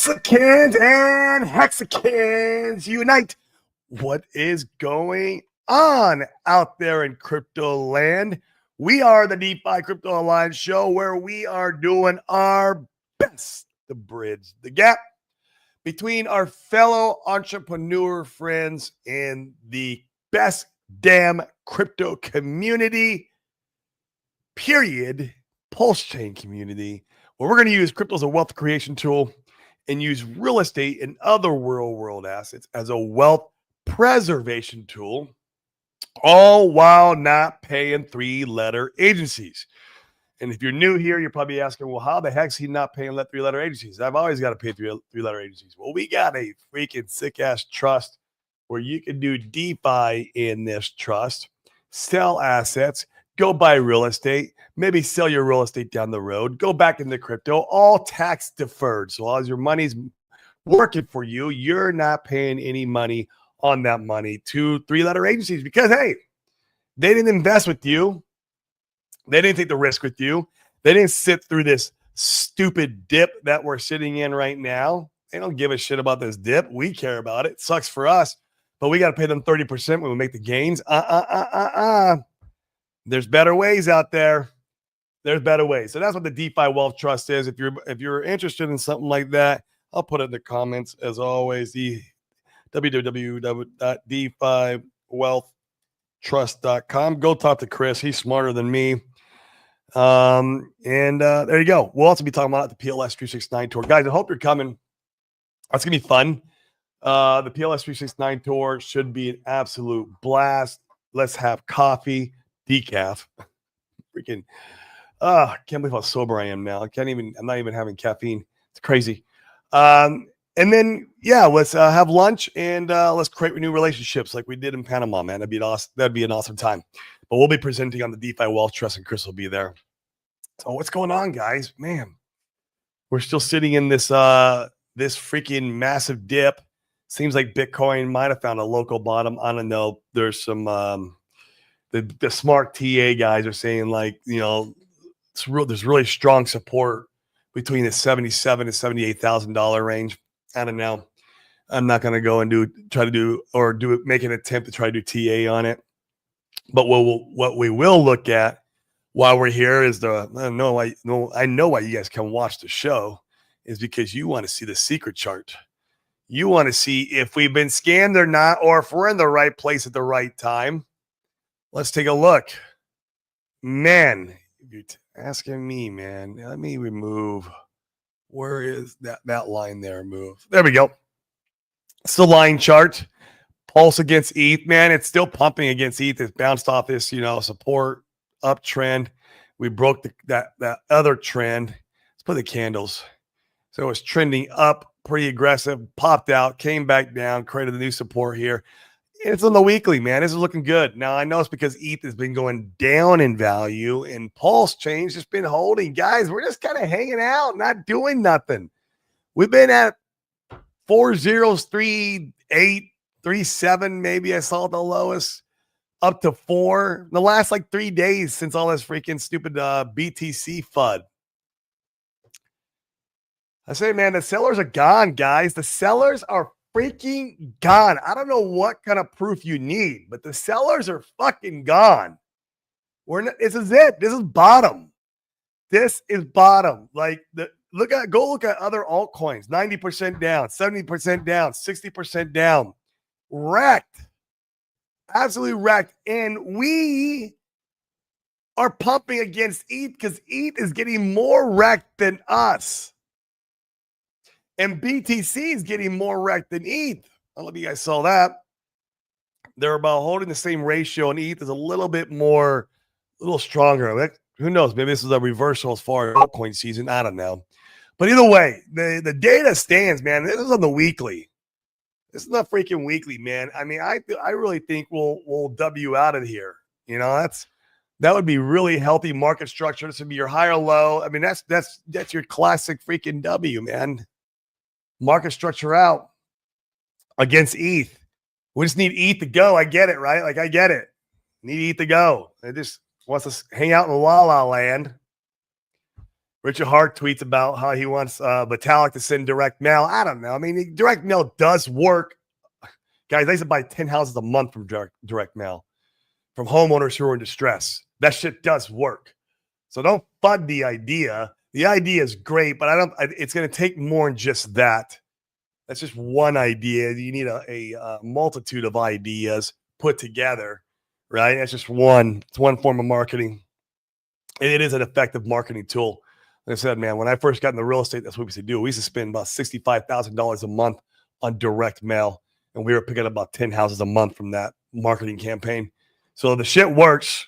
Mexicans and Hexicans unite. What is going on out there in crypto land? We are the DeFi Crypto Alliance show where we are doing our best to bridge the gap between our fellow entrepreneur friends and the best damn crypto community, period, Pulse Chain community, where we're going to use crypto as a wealth creation tool and use real estate and other real world assets as a wealth preservation tool, all while not paying three-letter agencies. And if you're new here, you're probably asking, well, how the heck is he not paying three-letter agencies? I've always got to pay three-letter agencies. Well, we got a freaking sick-ass trust where you can do DeFi in this trust, sell assets, go buy real estate, maybe sell your real estate down the road, go back into crypto, all tax deferred. So as your money's working for you, you're not paying any money on that money to three-letter agencies because, hey, they didn't invest with you. They didn't take the risk with you. They didn't sit through this stupid dip that we're sitting in right now. They don't give a shit about this dip. We care about it. It sucks for us, but we got to pay them 30% when we make the gains. There's better ways out there. There's better ways. So that's what the DeFi Wealth Trust is. If you're interested in something like that, I'll put it in the comments as always. The www.defiwealthtrust.com. Go talk to Chris. He's smarter than me. There you go. We'll also be talking about the PLS 369 tour. Guys, I hope you're coming. That's going to be fun. The PLS 369 tour should be an absolute blast. Let's have coffee, decaf. Freaking, I can't believe how sober I am now. I'm not even having caffeine. It's crazy. And then, let's have lunch and let's create new relationships like we did in Panama, man. That'd be awesome. That'd be an awesome time. But we'll be presenting on the DeFi Wealth Trust, and Chris will be there. So what's going on, guys? Man, we're still sitting in this this freaking massive dip. Seems like Bitcoin might have found a local bottom. I don't know. There's some the smart TA guys are saying there's really strong support between the $77,000 and $78,000 range. I don't know. I'm not going to go and make an attempt to try to do TA on it. But what we will look at while we're here is I know why you guys can watch the show is because you want to see the secret chart. You want to see if we've been scammed or not, or if we're in the right place at the right time. Let's take a look. Man, if you're asking me, man, let me remove. Where is that line there? Move. There we go. It's the line chart. Pulse against ETH, man. It's still pumping against ETH. It's bounced off this, support uptrend. We broke that other trend. Let's put the candles. So it was trending up, pretty aggressive, popped out, came back down, created a new support here. It's on the weekly, man. This is looking good. Now, I know it's because ETH has been going down in value and Pulse Chain's just been holding. Guys, we're just kind of hanging out, not doing nothing. We've been at 4.038, 3.7, maybe I saw the lowest, up to 4 the last 3 days since all this freaking stupid BTC FUD. I say, man, the sellers are gone, guys. The sellers are freaking gone. I don't know what kind of proof you need, but the sellers are fucking gone. This is it. This is bottom. This is bottom. Go look at other altcoins. 90% down, 70% down, 60% down. Wrecked. Absolutely wrecked. And we are pumping against ETH because ETH is getting more wrecked than us. And BTC is getting more wrecked than ETH. I don't know if you guys saw that. They're about holding the same ratio, and ETH is a little stronger. Who knows? Maybe this is a reversal as far as altcoin season. I don't know. But either way, the data stands, man. This is on the weekly. This is not freaking weekly, man. I mean, I really think we'll W out of here. That would be really healthy market structure. This would be your higher low. I mean, that's your classic freaking W, man. Market structure out against ETH. We just need ETH to go. I get it, right? I get it. Need ETH to go. It just wants to hang out in La La Land. Richard Hart tweets about how he wants Vitalik to send direct mail. I don't know. I mean, direct mail does work. Guys, I used to buy 10 houses a month from direct mail from homeowners who are in distress. That shit does work. So don't fud the idea. The idea is great, but it's going to take more than just that. That's just one idea. You need a multitude of ideas put together, right? That's just one. It's one form of marketing. And it is an effective marketing tool. Like I said, man, when I first got into real estate, that's what we used to do. We used to spend about $65,000 a month on direct mail, and we were picking up about 10 houses a month from that marketing campaign. So the shit works.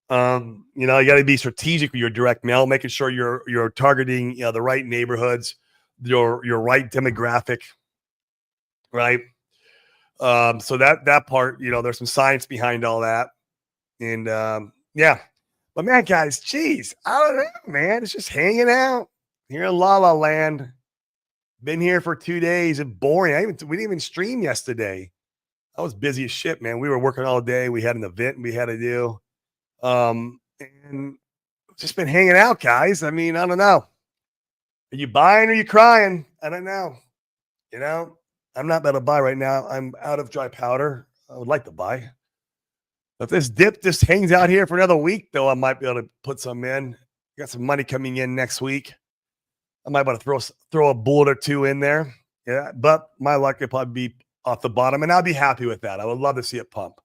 You got to be strategic with your direct mail, making sure you're targeting the right neighborhoods, your right demographic, right? So that part, there's some science behind all that, and yeah. But man, guys, geez, I don't know, man. It's just hanging out here in La La Land. Been here for 2 days. It's boring. We didn't even stream yesterday. I was busy as shit, man. We were working all day. We had an event we had to do. And just been hanging out, guys. I mean, I don't know. Are you buying or are you crying? I don't know. I'm not about to buy right now. I'm out of dry powder. I would like to buy. If this dip just hangs out here for another week, though, I might be able to put some in. Got some money coming in next week. I might be able to throw a bullet or two in there. Yeah, but my luck could probably be off the bottom, and I'll be happy with that. I would love to see it pump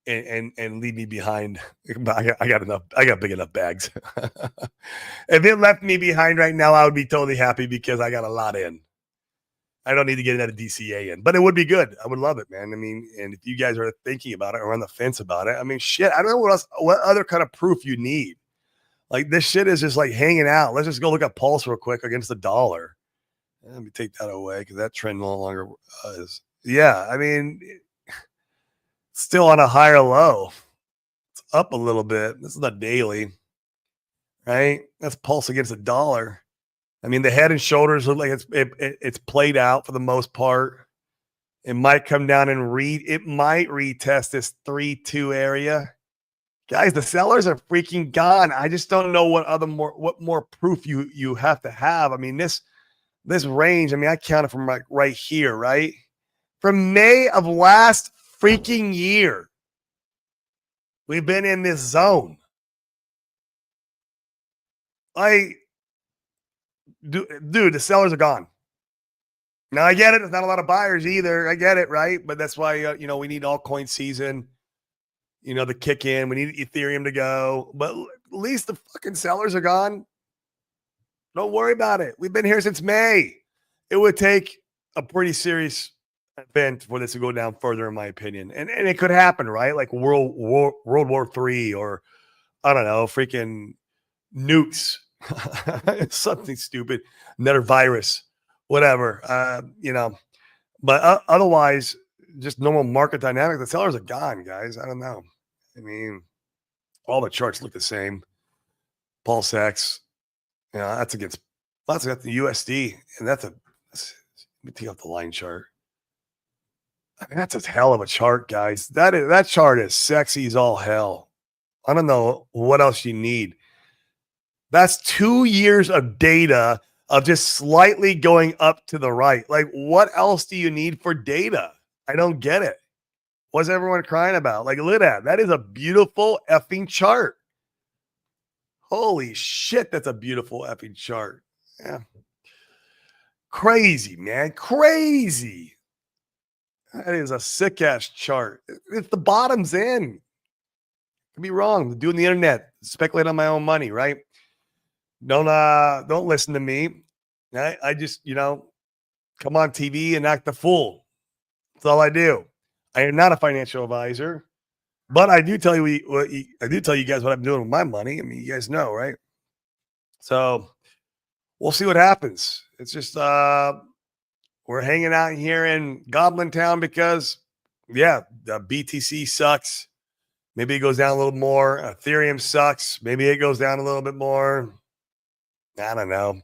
and leave me behind. I got big enough bags. If it left me behind right now, I would be totally happy because I got a lot in. I don't need to get another DCA in, but it would be good. I would love it, man. I mean, and if you guys are thinking about it or on the fence about it, I mean, shit, I don't know what other kind of proof you need. Like this shit is just like hanging out. Let's just go look at Pulse real quick against the dollar. Let me take that away because that trend no longer is. Yeah, I mean, still on a higher low. It's up a little bit. This is not daily, right? That's Pulse against the dollar. I mean, the head and shoulders look like it's played out for the most part. It might come down and it might retest this 3-2 area. Guys, the sellers are freaking gone. I just don't know what more proof you have to have. I mean, this range, I mean, I counted from like right here, right? From May of last freaking year. We've been in this zone. Dude, the sellers are gone. Now, I get it. There's not a lot of buyers either. I get it, right? But that's why, we need altcoin season, the kick in. We need Ethereum to go. But at least the fucking sellers are gone. Don't worry about it. We've been here since May. It would take a pretty serious event for this to go down further, in my opinion. And it could happen, right? Like World War III or, I don't know, freaking nukes. Something stupid, another virus, whatever, but otherwise just normal market dynamics. The sellers are gone, guys. I don't know. I mean, all the charts look the same. Pulse X, that's against the USD, and let me take out the line chart. I mean, that's a hell of a chart, guys. That chart is sexy as all hell. I don't know what else you need. That's 2 years of data of just slightly going up to the right. Like, what else do you need for data? I don't get it. What's everyone crying about? Like, look at that. That is a beautiful effing chart. Holy shit, that's a beautiful effing chart. Yeah. Crazy, man. Crazy. That is a sick-ass chart. If the bottom's in, could be wrong. I'm doing the internet. Speculate on my own money, right? Don't listen to me. I just, come on TV and act the fool. That's all I do. I am not a financial advisor, but I do tell you guys what I'm doing with my money. I mean, you guys know, right? So we'll see what happens. It's just we're hanging out here in Goblin Town because, the BTC sucks. Maybe it goes down a little more. Ethereum sucks. Maybe it goes down a little bit more. I don't know,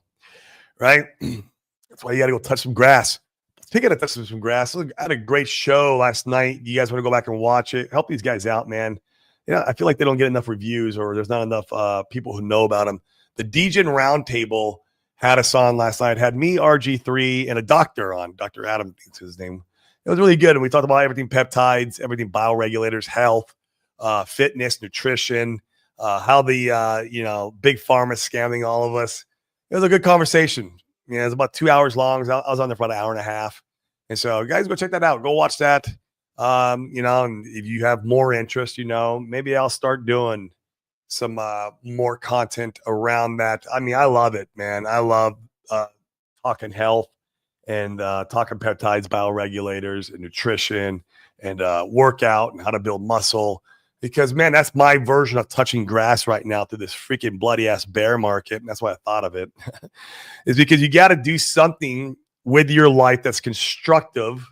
right? That's why you got to go touch some grass. Speaking of touching some grass, I had a great show last night. You guys want to go back and watch it? Help these guys out, man. I feel like they don't get enough reviews or there's not enough people who know about them. The Degen Roundtable had us on last night, had me, RG3, and a doctor on, Dr. Adam, I think is his name. It was really good. And we talked about everything peptides, everything bioregulators, health, fitness, nutrition, how the, big pharma scamming all of us. It was a good conversation. It was about 2 hours long. I was on there for about an hour and a half. And so guys, go check that out. Go watch that. And if you have more interest, maybe I'll start doing some more content around that. I mean, I love it, man. I love talking health and talking peptides, bioregulators, and nutrition, and workout and how to build muscle. Because, man, that's my version of touching grass right now through this freaking bloody ass bear market. And that's why I thought of it. Is because you got to do something with your life that's constructive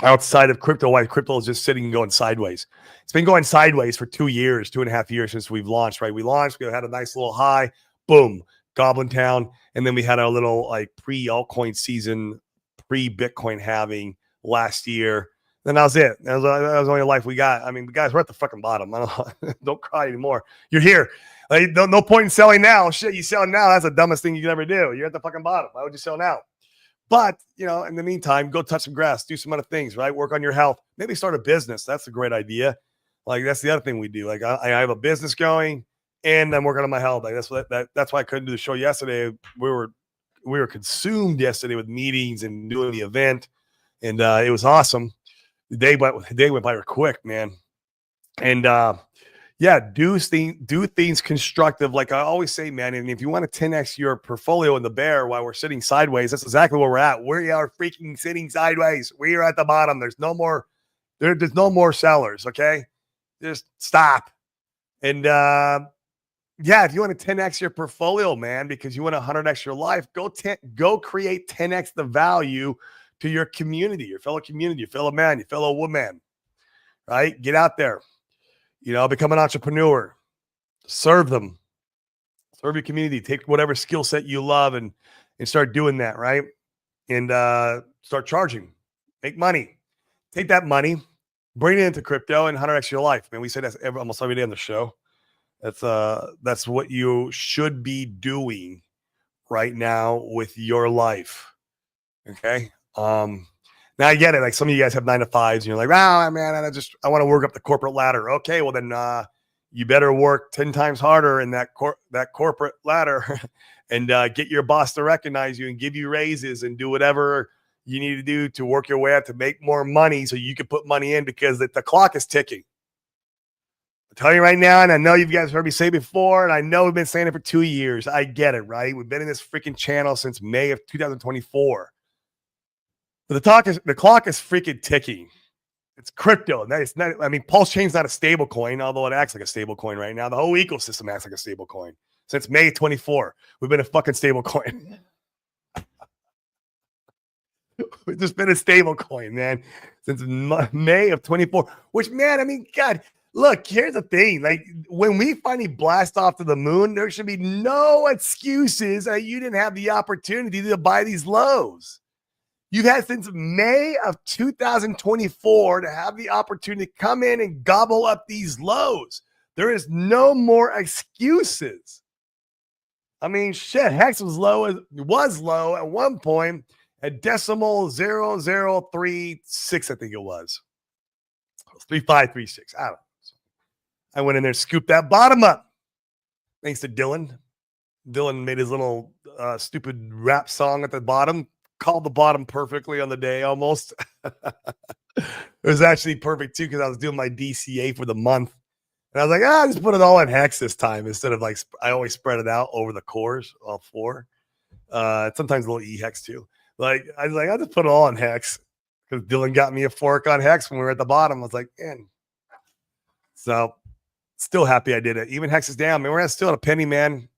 outside of crypto. Why crypto is just sitting and going sideways. It's been going sideways for 2 years, 2.5 years since we've launched, right? We had a nice little high, boom, Goblin Town. And then we had our little like pre-altcoin season, pre-Bitcoin halving last year. Then that was it. That was the only life we got. I mean, guys, we're at the fucking bottom. Don't cry anymore. You're here. Like, no point in selling now. Shit, you selling now, that's the dumbest thing you can ever do. You're at the fucking bottom. Why would you sell now? But, in the meantime, go touch some grass, do some other things, right? Work on your health. Maybe start a business. That's a great idea. Like, that's the other thing we do. Like, I have a business going, and I'm working on my health. Like, that's why I couldn't do the show yesterday. We were consumed yesterday with meetings and doing the event, and it was awesome. The day went by quick, man. And do things constructive. Like I always say, man, and if you want to 10x your portfolio in the bear while we're sitting sideways, that's exactly where we're at. We are freaking sitting sideways. We are at the bottom. There's no more sellers. Okay. Just stop. And if you want to 10x your portfolio, man, because you want to 100x your life, go create 10x the value to your community, your fellow man, your fellow woman, right? Get out there. Become an entrepreneur, serve them, serve your community, take whatever skill set you love and start doing that, right? And start charging, make money, take that money, bring it into crypto and 100x your life. Man, we say that almost every day on the show. That's what you should be doing right now with your life. Okay. Now I get it. Like some of you guys have 9 to 5s and you're like, man, I want to work up the corporate ladder. Okay. Well then, you better work 10 times harder in that corporate ladder and, get your boss to recognize you and give you raises and do whatever you need to do to work your way up to make more money so you can put money in because the clock is ticking. I'm telling you right now, and I know you guys heard me say before, and I know we've been saying it for 2 years. I get it, right? We've been in this freaking channel since May of 2024. But the clock is freaking ticking. It's crypto. It's not. I mean, Pulse Chain's not a stable coin, although it acts like a stable coin right now. The whole ecosystem acts like a stable coin. Since May 24, we've been a fucking stable coin. We've just been a stable coin, man, since May of 24. Which, man, I mean, God, look, here's the thing. Like, when we finally blast off to the moon, there should be no excuses that you didn't have the opportunity to buy these lows. You've had since May of 2024 to have the opportunity to come in and gobble up these lows. There is no more excuses. I mean, shit, Hex was low at one point at decimal 0036, I think it was. 3536. I don't know. I went in there and scooped that bottom up. Thanks to Dylan. Dylan made his little stupid rap song at the bottom. Called the bottom perfectly on the day almost. It was actually perfect too because I was doing my DCA for the month. And I was like, just put it all in Hex this time instead of like I always spread it out over the cores, all 4. Sometimes a little E-Hex too. Like I was like, I'll just put it all in Hex because Dylan got me a fork on Hex when we were at the bottom. I was like, man. So still happy I did it. Even Hex is down. I mean, we're still at a penny, man.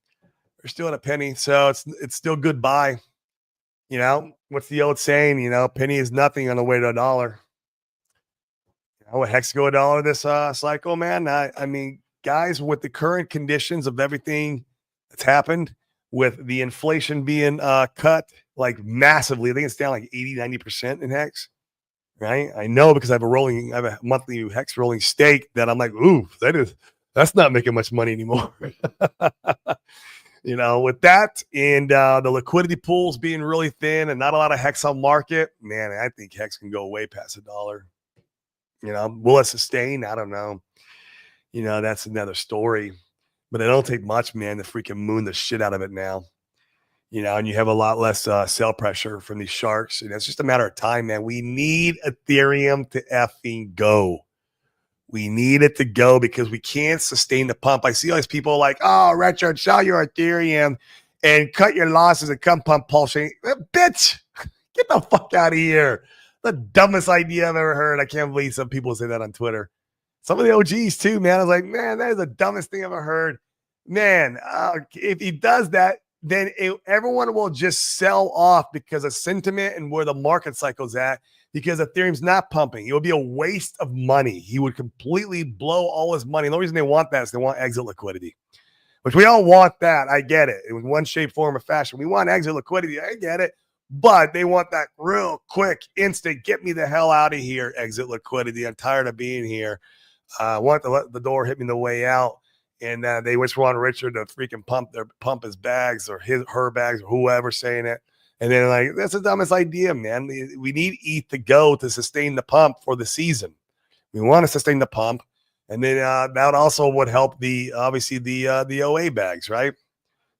We're still at a penny. So it's still good buy. What's the old saying? Penny is nothing on the way to $1. What Hex go $1 this cycle, man? I mean, guys, with the current conditions of everything that's happened, with the inflation being cut like massively, I think it's down like 80-90% in Hex, right? I know because I have a monthly Hex rolling stake that I'm like, ooh, that's not making much money anymore. With that and the liquidity pools being really thin and not a lot of Hex on market, man, I think Hex can go way past $1. Will it sustain? I don't know. That's another story. But it don't take much, man, to freaking moon the shit out of it now. And you have a lot less sell pressure from these sharks. And it's just a matter of time, man. We need Ethereum to effing go. We need it to go because we can't sustain the pump. I see all these people like, oh, Richard, sell your Ethereum and cut your losses and come pump pulsing. Bitch, get the fuck out of here. The dumbest idea I've ever heard. I can't believe some people say that on Twitter. Some of the OGs too, man. I was like, man, that is the dumbest thing I've ever heard. Man, if he does that, then everyone will just sell off because of sentiment and where the market cycle's at, because Ethereum's not pumping. It would be a waste of money. He would completely blow all his money. And the reason they want that is they want exit liquidity, which we all want that. I get it. In one shape, form, or fashion. We want exit liquidity. I get it. But they want that real quick, instant, get me the hell out of here exit liquidity. I'm tired of being here. I want to let the door hit me the way out. And they just want Richard to freaking pump his bags or her bags or whoever saying it. And then like, that's the dumbest idea, man. We need ETH to go to sustain the pump for the season. We want to sustain the pump. And then that also would help the OA bags, right?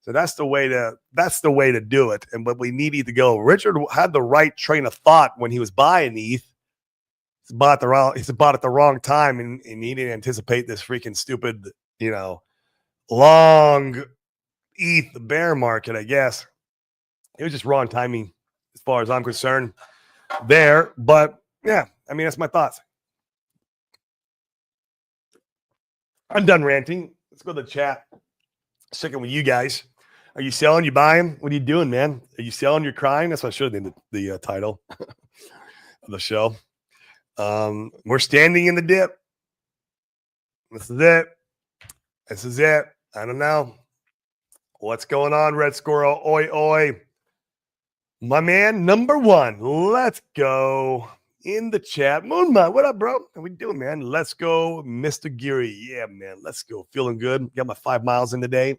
So that's the way to do it. But we need ETH to go. Richard had the right train of thought when he was buying ETH. He's bought at the wrong time, and he didn't anticipate this freaking stupid, long ETH bear market, I guess. It was just wrong timing as far as I'm concerned there. But yeah, I mean, that's my thoughts. I'm done ranting. Let's go to the chat. Sticking with you guys. Are you selling? You buying? What are you doing, man? Are you selling? You're crying? That's what I should have named the title of the show. We're standing in the dip. This is it. I don't know. What's going on, Red Squirrel? Oi, oi. My man, number one. Let's go. In the chat. Moonmut, what up, bro? How we doing, man? Let's go, Mr. Geary. Yeah, man. Let's go. Feeling good. Got my 5 miles in today.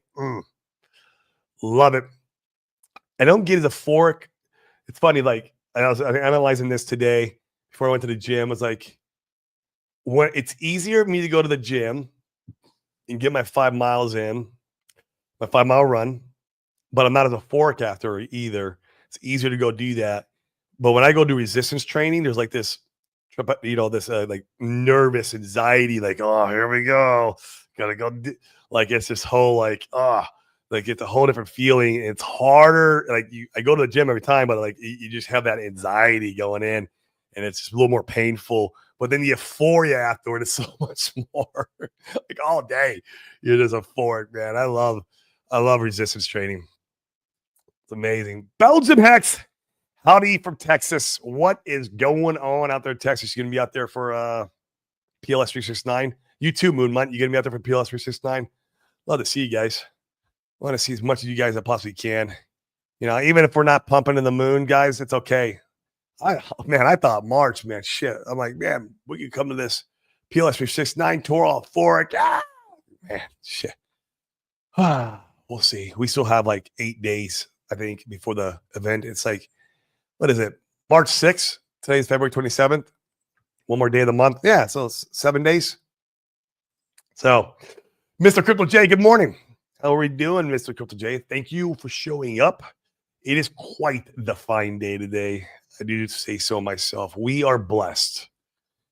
Love it. I don't get the fork. It's funny, like, I was analyzing this today before I went to the gym. I was like, when it's easier for me to go to the gym and get my 5 miles in, my 5 mile run, but I'm not as a fork after either. It's easier to go do that. But when I go do resistance training, there's like this, like nervous anxiety, like, oh, here we go. Gotta go. Like, it's this whole, like, like it's a whole different feeling. It's harder. Like I go to the gym every time, but like you just have that anxiety going in and it's just a little more painful. But then the euphoria afterward is so much more. Like all day, you're just euphoric, man. I love resistance training. It's amazing. Belgium Hex. Howdy from Texas. What is going on out there in Texas? You're going to be out there for PLS 369. You too, Moonmont. You're going to be out there for PLS 369. Love to see you guys. I want to see as much of you guys as I possibly can. Even if we're not pumping in the moon, guys, it's okay. I thought March, man, shit. I'm like, man, we could come to this PLS 369 tour all for it. Man, shit. We'll see. We still have like 8 days, I think, before the event. It's like, what is it? March 6th. Today's February 27th. One more day of the month. Yeah, so it's 7 days. So, Mr. Crypto J, good morning. How are we doing, Mr. Crypto J? Thank you for showing up. It is quite the fine day today. I do say so myself. We are blessed.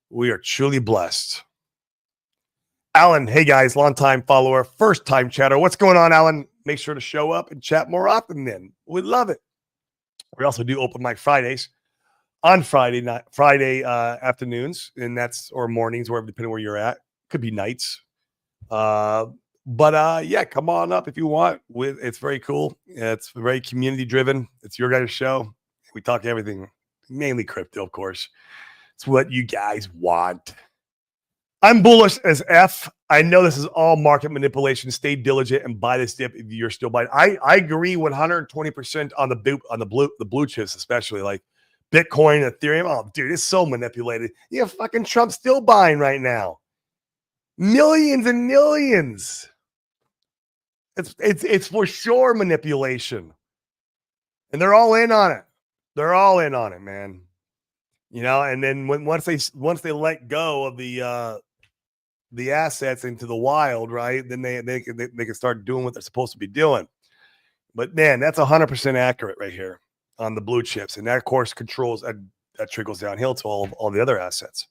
We are truly blessed. Alan, hey guys, long-time follower, first-time chatter. What's going on, Alan? Make sure to show up and chat more often then. We'd love it. We also do open mic Fridays on Friday afternoons, and or mornings, wherever, depending where you're at. Could be nights. But yeah, come on up if you want. It's very cool. It's very community driven. It's your guys' show. We talk everything, mainly crypto, of course. It's what you guys want. I'm bullish as F. I know this is all market manipulation. Stay diligent and buy this dip if you're still buying. I agree 120% on the blue chips, especially like Bitcoin, Ethereum. Oh, dude, it's so manipulated. Yeah, fucking Trump's still buying right now. Millions and millions. It's for sure manipulation. And they're all in on it. They're all in on it, man. You know, and then once they let go of the assets into the wild, right? Then they can start doing what they're supposed to be doing. But man, that's 100% accurate right here on the blue chips, and that of course controls that trickles downhill to all the other assets.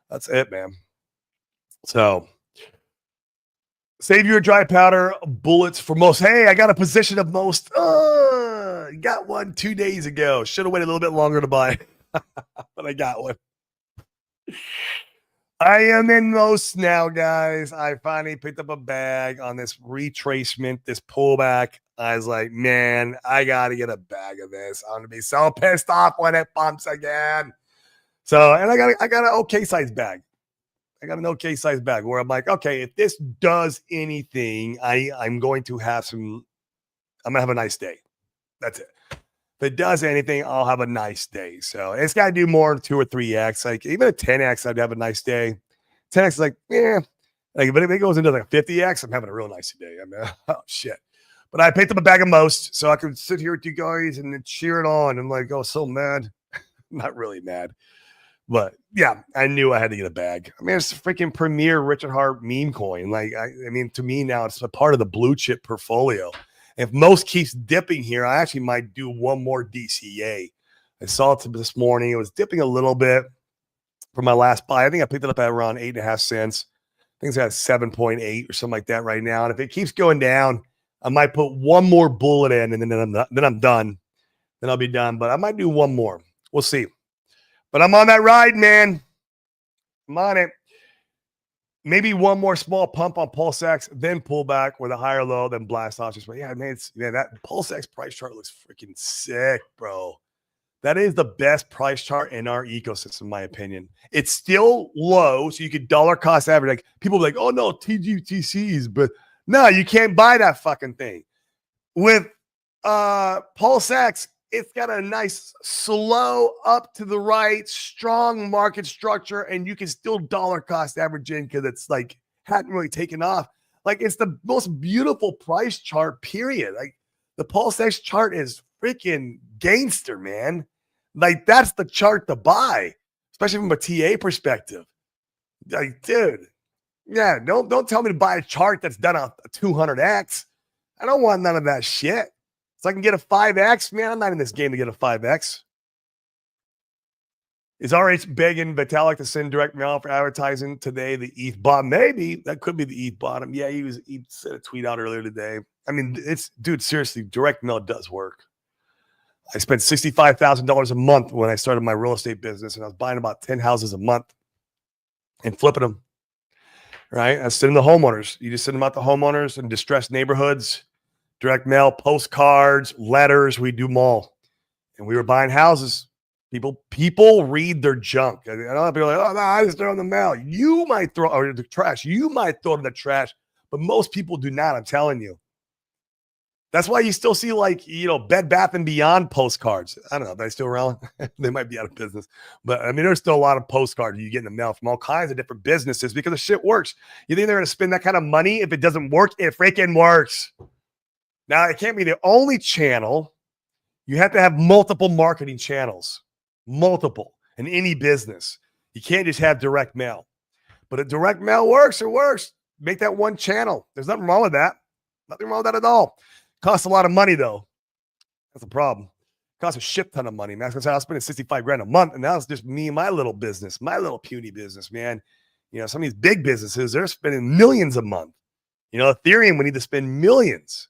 That's it, man. So save your dry powder bullets for most. Hey, I got a position of most. Got one 2 days ago. Should have waited a little bit longer to buy, but I got one. I am in most now, guys. I finally picked up a bag on this retracement, this pullback. I was like, man, I got to get a bag of this. I'm going to be so pissed off when it bumps again. So, and I got an okay size bag. I got an okay size bag where I'm like, okay, if this does anything, I'm going to have I'm going to have a nice day. That's it. If it does anything, I'll have a nice day. So it's got to do more than 2 or 3x. Like even a 10x, I'd have a nice day. 10x is like, yeah. Like, but if it goes into like a 50x, I'm having a real nice day. I mean, oh shit. But I picked up a bag of most, so I could sit here with you guys and cheer it on. I'm like, oh, so mad. Not really mad. But yeah, I knew I had to get a bag. I mean, it's a freaking premier Richard Hart meme coin. Like, I mean, to me now, it's a part of the blue chip portfolio. If most keeps dipping here, I actually might do one more DCA. I saw it this morning. It was dipping a little bit for my last buy. I think I picked it up at around 8.5 cents. I think it's at 7.8 or something like that right now. And if it keeps going down, I might put one more bullet in, and then I'm done. Then I'll be done. But I might do one more. We'll see. But I'm on that ride, man. I'm on it. Maybe one more small pump on PulseX, then pull back with a higher low, then blast off. But yeah, man, that PulseX price chart looks freaking sick, bro. That is the best price chart in our ecosystem, in my opinion. It's still low, so you could dollar cost average. Like people be like, oh no, TGTCs, but no, you can't buy that fucking thing. With PulseX, it's got a nice slow up to the right, strong market structure, and you can still dollar cost average in because it's like hadn't really taken off. Like it's the most beautiful price chart, period. Like the PulseX chart is freaking gangster, man. Like that's the chart to buy, especially from a TA perspective. Like, dude, yeah, don't tell me to buy a chart that's done a 200x. I don't want none of that shit. So I can get a 5x, man. I'm not in this game to get a 5x. Is RH begging Vitalik to send direct mail for advertising today? The ETH bottom, maybe that could be the ETH bottom. Yeah, he sent a tweet out earlier today. I mean, dude, seriously, direct mail does work. I spent $65,000 a month when I started my real estate business, and I was buying about 10 houses a month and flipping them. Right? I send them to homeowners. You just send them out to homeowners in distressed neighborhoods. Direct mail, postcards, letters, we do them all. And we were buying houses. People read their junk. I don't have people like, oh, no, I just throw in the mail. You might throw, or the trash. You might throw it in the trash, but most people do not, I'm telling you. That's why you still see Bed Bath & Beyond postcards. I don't know. Are they still around? They might be out of business. But, I mean, there's still a lot of postcards you get in the mail from all kinds of different businesses because the shit works. You think they're going to spend that kind of money? If it doesn't work, it freaking works. Now, it can't be the only channel. You have to have multiple marketing channels, multiple in any business. You can't just have direct mail. But if direct mail works, it works. Make that one channel. There's nothing wrong with that. Nothing wrong with that at all. Costs a lot of money, though. That's a problem. Costs a shit ton of money, man. I was spending $65,000 a month, and now it's just me and my little business, my little puny business, man. You know, some of these big businesses, they're spending millions a month. You know, Ethereum, we need to spend millions.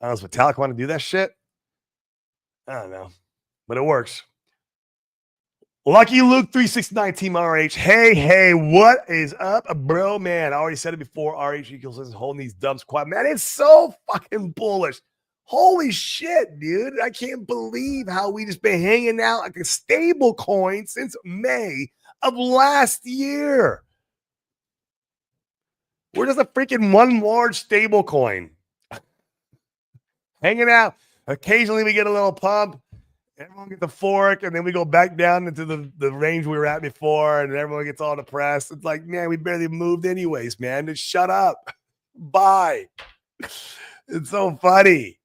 I don't know, does Vitalik want to do that shit? I don't know, but it works. Lucky Luke 369 Team RH. Hey, what is up, bro? Man, I already said it before. RH equals holding these dumps quiet. Man, it's so fucking bullish. Holy shit, dude. I can't believe how we just been hanging out like a stable coin since May of last year. We're just a freaking one large stable coin. Hanging out. Occasionally we get a little pump. Everyone gets the fork, and then we go back down into the range we were at before, and everyone gets all depressed. It's like, man, we barely moved anyways, man. Just shut up. Bye. It's so funny.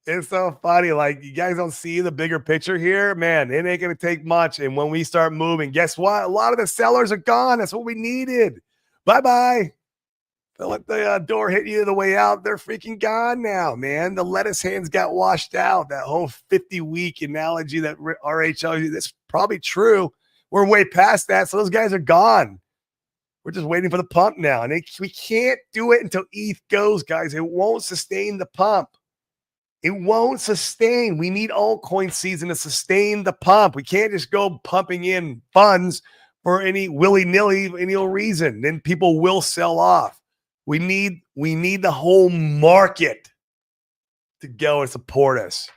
It's so funny. Like, you guys don't see the bigger picture here, man. It ain't gonna take much. And when we start moving, guess what? A lot of the sellers are gone. That's what we needed. Bye bye. Feel like the door hit you the way out. They're freaking gone now, man. The lettuce hands got washed out. That whole 50-week analogy that RHL, that's probably true. We're way past that. So those guys are gone. We're just waiting for the pump now. And we can't do it until ETH goes, guys. It won't sustain the pump. It won't sustain. We need altcoin season to sustain the pump. We can't just go pumping in funds for any willy-nilly, any reason. Then people will sell off. We need the whole market to go and support us.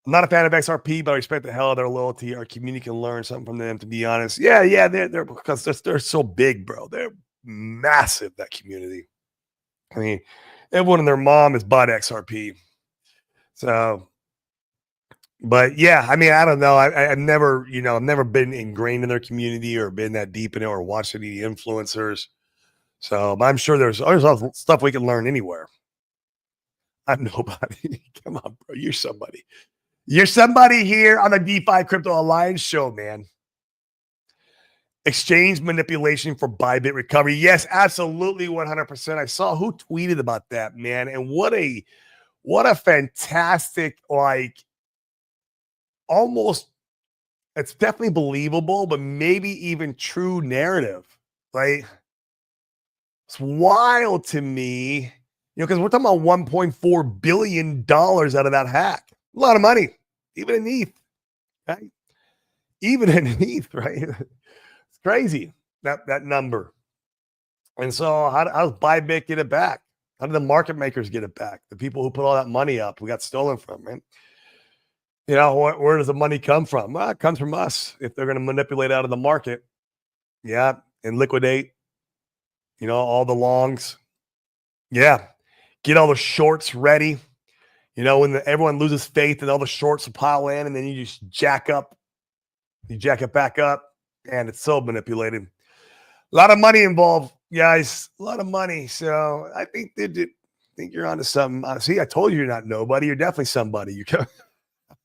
I'm not a fan of XRP, but I respect the hell of their loyalty. Our community can learn something from them, to be honest. Yeah, they're because they're so big, bro. They're massive, that community. I mean, everyone and their mom has bought XRP. So, but yeah, I mean, I don't know. I've never, I've never been ingrained in their community or been that deep in it or watched any influencers. So, but I'm sure there's stuff we can learn anywhere. I'm nobody. Come on, bro. You're somebody. You're somebody here on the DeFi Crypto Alliance show, man. Exchange manipulation for Bybit recovery. Yes, absolutely, 100%. I saw who tweeted about that, man. And what a fantastic, like, almost, it's definitely believable, but maybe even true narrative. Like, it's wild to me, because we're talking about $1.4 billion out of that hack. A lot of money, even in ETH, right? Even in ETH, right? It's crazy, that number. And so how does Bybit get it back? How did the market makers get it back? The people who put all that money up, we got stolen from, right? Where does the money come from? Well, it comes from us. If they're going to manipulate out of the market, yeah, and liquidate, all the longs. Yeah, get all the shorts ready. When everyone loses faith and all the shorts pile in, and then you just jack it back up, and it's so manipulated. A lot of money involved, guys. A lot of money. So I think you're onto something. See, I told you you're not nobody. You're definitely somebody. You come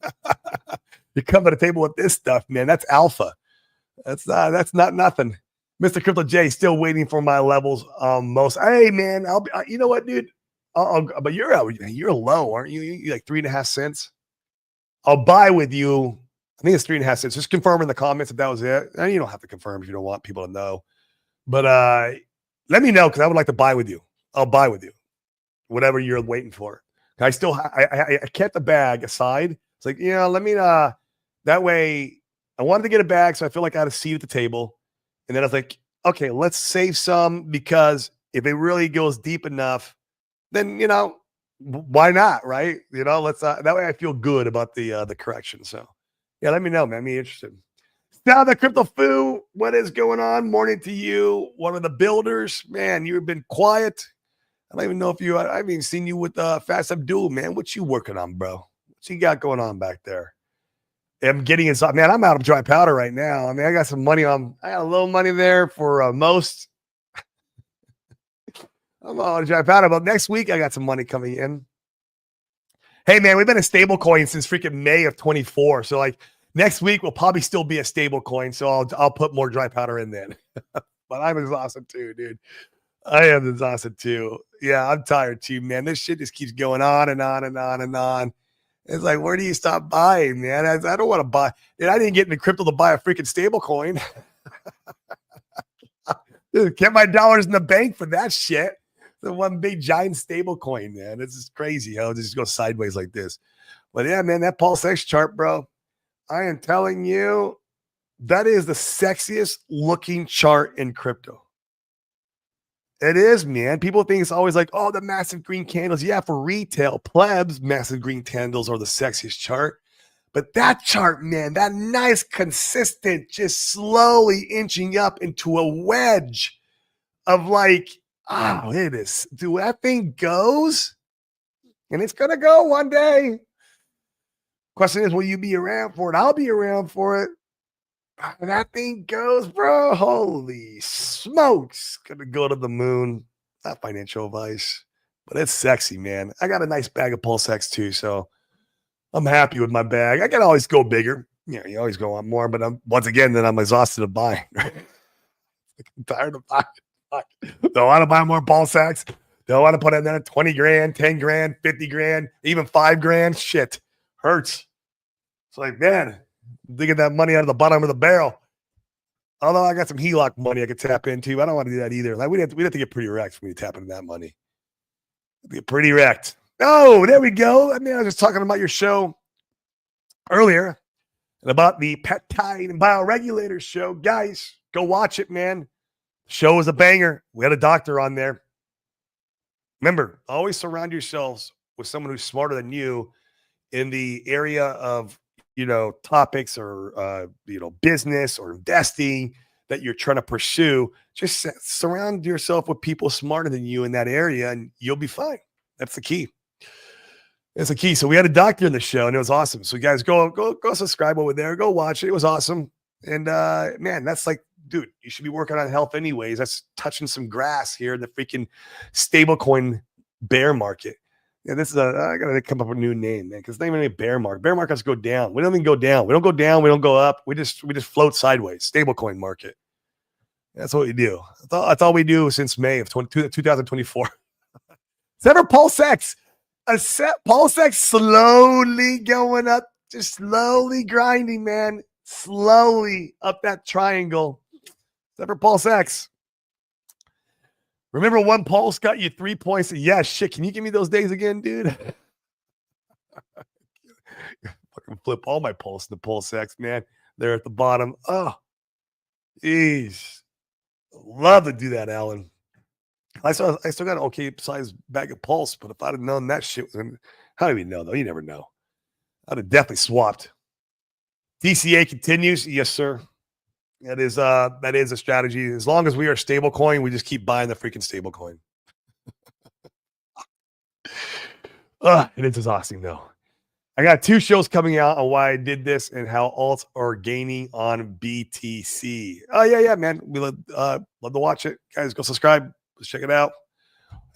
to the table with this stuff, man. That's alpha. That's not nothing. Mr. Crypto J still waiting for my levels. Most. Hey, man. I'll be. You know what, dude? But you're low, aren't you? You like 3.5 cents. I'll buy with you. I think it's 3.5 cents. Just confirm in the comments if that was it. And you don't have to confirm if you don't want people to know. But let me know, because I would like to buy with you. I'll buy with you, whatever you're waiting for. I still I kept the bag aside. It's like, let me that way. I wanted to get a bag, so I feel like I had a seat at the table. And then I was like, okay, let's save some, because if it really goes deep enough, then why not, right? Let's that way I feel good about the correction. So yeah, let me know, man. I'm interested. Now the Crypto Foo, what is going on? Morning to you, one of the builders, man. You've been quiet. I don't even know if I haven't even seen you with Fast Abdul, man. What you working on, bro? What you got going on back there? I'm getting inside, man. I'm out of dry powder right now. I mean, I got some money I got a little money there for most. I'm out of dry powder, but next week I got some money coming in. Hey, man, we've been a stable coin since freaking May of 24. So like next week will probably still be a stable coin. So I'll put more dry powder in then. But I'm exhausted too, dude. I am exhausted too. Yeah, I'm tired too, man. This shit just keeps going on and on and on and on. It's like, where do you stop buying, man? I don't want to buy. Dude, I didn't get into crypto to buy a freaking stable coin. Kept my dollars in the bank for that shit. The one big giant stable coin, man. This is crazy how it just goes sideways like this. But yeah, man, that Pulse X chart, bro. I am telling you, that is the sexiest looking chart in crypto. It is, man. People think it's always like, oh, the massive green candles. Yeah, for retail plebs, massive green candles are the sexiest chart. But that chart, man, that nice, consistent, just slowly inching up into a wedge of like, oh, it is. Dude, that thing goes, and it's going to go one day. Question is, will you be around for it? I'll be around for it. That thing goes, bro. Holy smokes. Gonna go to the moon. not financial advice, but it's sexy, man. I got a nice bag of Pulse X too, so I'm happy with my bag. I can always go bigger. You always go on more, but once again, then I'm exhausted of buying. I'm tired of buying. Don't want to buy more Pulse X. Don't want to put in there 20 grand, 10 grand, 50 grand, even 5 grand. Shit hurts. It's like, man, digging that money out of the bottom of the barrel. Although I got some HELOC money I could tap into. I don't want to do that either. Like we'd have to get pretty wrecked for me to tap into that money. Get pretty wrecked. Oh, there we go. I mean, I was just talking about your show earlier and about the peptide and bioregulators show. Guys, go watch it, man. The show is a banger. We had a doctor on there. Remember, always surround yourselves with someone who's smarter than you in the area of, topics or, business or investing that you're trying to pursue. Just surround yourself with people smarter than you in that area and you'll be fine. That's the key. That's the key. So we had a doctor in the show and it was awesome. So you guys go subscribe over there. Go watch it. It was awesome. And man, that's like, dude, you should be working on health anyways. That's touching some grass here in the freaking stablecoin bear market. Yeah, this is I gotta come up with a new name, man, because it's not even a bear market. Bear markets go down. We don't even go down. We don't go down. We don't go up. We just float sideways. Stablecoin market. That's what we do. That's all we do since May of 2024. Except for Pulse X. Pulse X slowly going up, just slowly grinding, man. Slowly up that triangle. Except for Pulse X. Remember one Pulse got you 3 points? Yeah, shit. Can you give me those days again, dude? Fucking flip all my Pulse in the Pulse X, man. They're at the bottom. Oh, jeez. Love to do that, Alan. I still got an okay size bag of Pulse, but if I'd have known that shit was in, I don't even know, though. You never know. I'd have definitely swapped. DCA continues. Yes, sir. That is a strategy. As long as we are stable coin, we just keep buying the freaking stable coin. It is exhausting though. I got 2 shows coming out on why I did this and how alts are gaining on BTC. Oh yeah, man. We love to watch it. Guys, go subscribe. Let's check it out.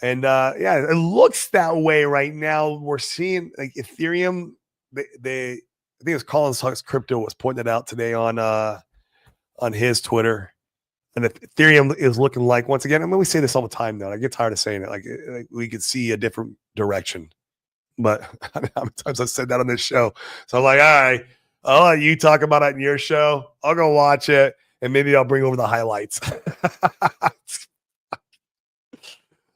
And yeah, it looks that way right now. We're seeing like Ethereum. I think it was Colin Sucks Crypto was pointing it out today on his Twitter, and Ethereum is looking like, once again, I mean, we say this all the time now. I get tired of saying it. Like we could see a different direction, but how many times I've said that on this show? So I'm like, all right, I'll let you talk about it in your show. I'll go watch it, and maybe I'll bring over the highlights.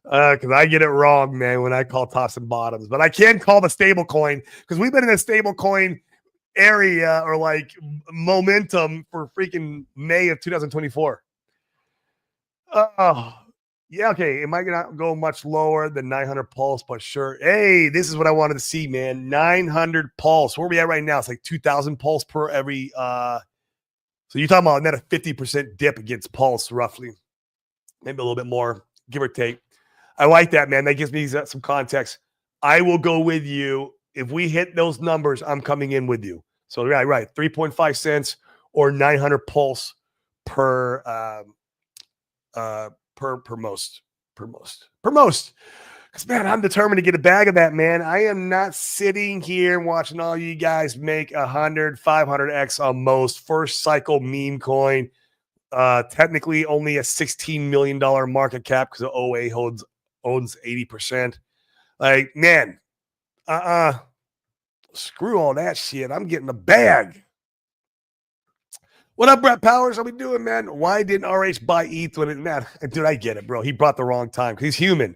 Because I get it wrong, man, when I call tops and bottoms, but I can call the stable coin because we've been in a stable coin area or like momentum for freaking May of 2024. Oh, yeah, okay. It might not go much lower than 900 pulse, but sure. Hey, this is what I wanted to see, man. 900 pulse. Where are we at right now? It's like 2,000 pulse per every. So you're talking about net a 50% dip against pulse, roughly, maybe a little bit more, give or take. I like that, man. That gives me some context. I will go with you. If we hit those numbers, I'm coming in with you. So right, 3.5 cents or 900 pulse per most. Because man, I'm determined to get a bag of that, man. I am not sitting here watching all you guys make 100, 500x on most first cycle meme coin. Technically only a $16 million market cap because the OA owns 80%. Like, man, screw all that shit. I'm getting a bag. What up, Brett Powers? How we doing, man? Why didn't RH buy ETH when it, man? Dude, I get it, bro. He brought the wrong time because he's human.